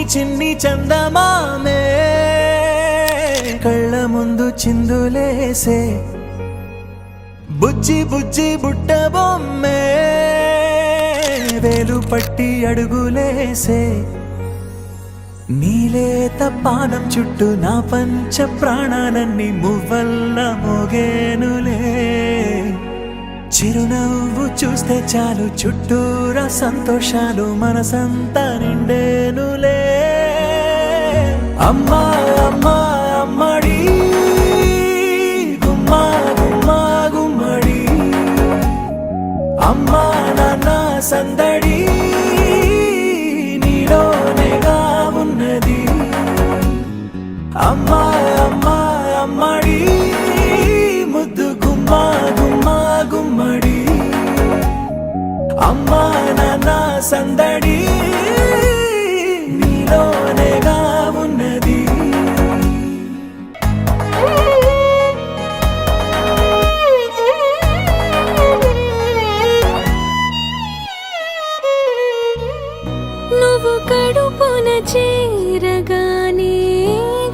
చిన్ని చందమామే కళ్ళ ముందు చిందులేసే బుజ్జి బుజ్జి బుట్ట బొమ్మే వేలు పట్టి అడుగులేసే నీలేత పానం చుట్టూ నా పంచ ప్రాణాలన్నీ మువ్వల్ల మోగేనులే చిరునవ్వు చూస్తే చాలు చుట్టూరా సంతోషాలు మనసంతా నిండేనులే అమ్మా అమ్మా అమ్మడి గుమ్మా గుమ్మా గుమ్మడి అమ్మా నాన్న సందడి నీలోనేగా ఉన్నది అమ్మా అమ్మా అమ్మడి ముద్దు గుమ్మా గుమ్మా గుమ్మడి అమ్మా నాన్న సందడి నీలోనేగా ఉన్నది నువ్వు కడుపున చేరగానే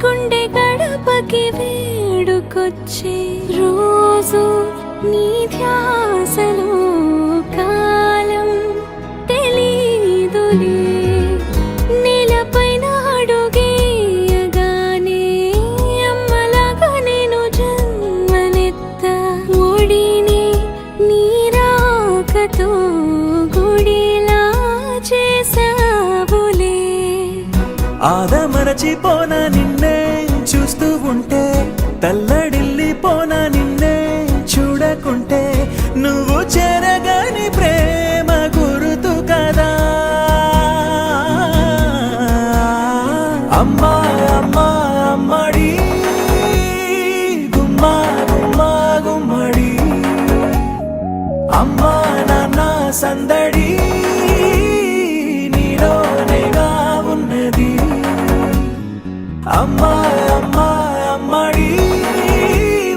గుండె గడపకి వేడుకొచ్చే రోజు నీ ధ్యాసలో కాలం తెలీదులే నేలపైన అడుగేయగానే అమ్మలాగా నేను జన్మనెత్త ఒడిని నీ రాకతో గుడిలా చేసావులే ఆదమరచిపోన నిన్నే చూస్తూ ఉంటే తల్లడిల్లిపోన నిన్నే చూడకుంటే నువ్వు చెరగని ప్రేమ గురుతు కదా అమ్మా అమ్మా అమ్మడి గుమ్మా గుమ్మా గుమ్మడి అమ్మా నాన్న సందడి నీలోనేగా ఉన్నది అమ్మా అమ్మా అమ్మడి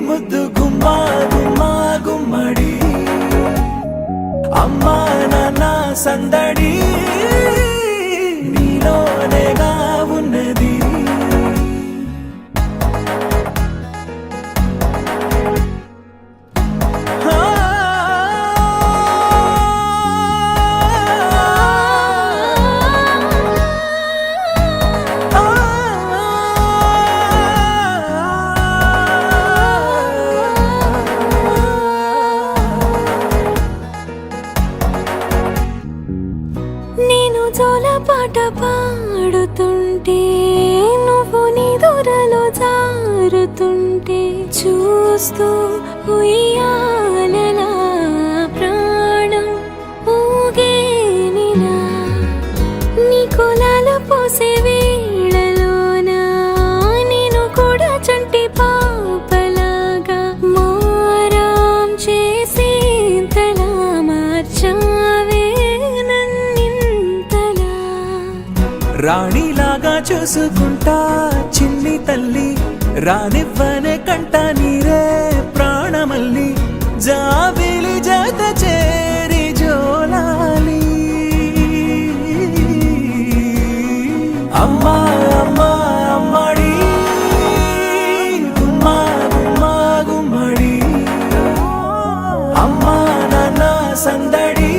ముద్దు గుమ్మా గుమ్మా గుమ్మడి అమ్మా నాన్న సందడి నీలోనేగా ఉన్నది నేను జోలపాట పాడుతుంటే నువ్వు నిదురలో జారుతుంటే చూస్తూ ఉయ్యాలలా ప్రాణం ఊగేనిలా నీ కులాల పోసే వేళలోన నేను కూడా చంటి పాపలాగా మారాం చేసేంతలా మార్చావే నన్నింతలా రాణిలాగా చూసుకుంటా చిన్ని తల్లి రానివ్వనే కంట నీరే ప్రాణమల్లి జాబిలి జత చేరి జోలాలి అమ్మా అమ్మా అమ్మడి గుమ్మా గుమ్మా గుమ్మడి అమ్మా నాన్న సందడి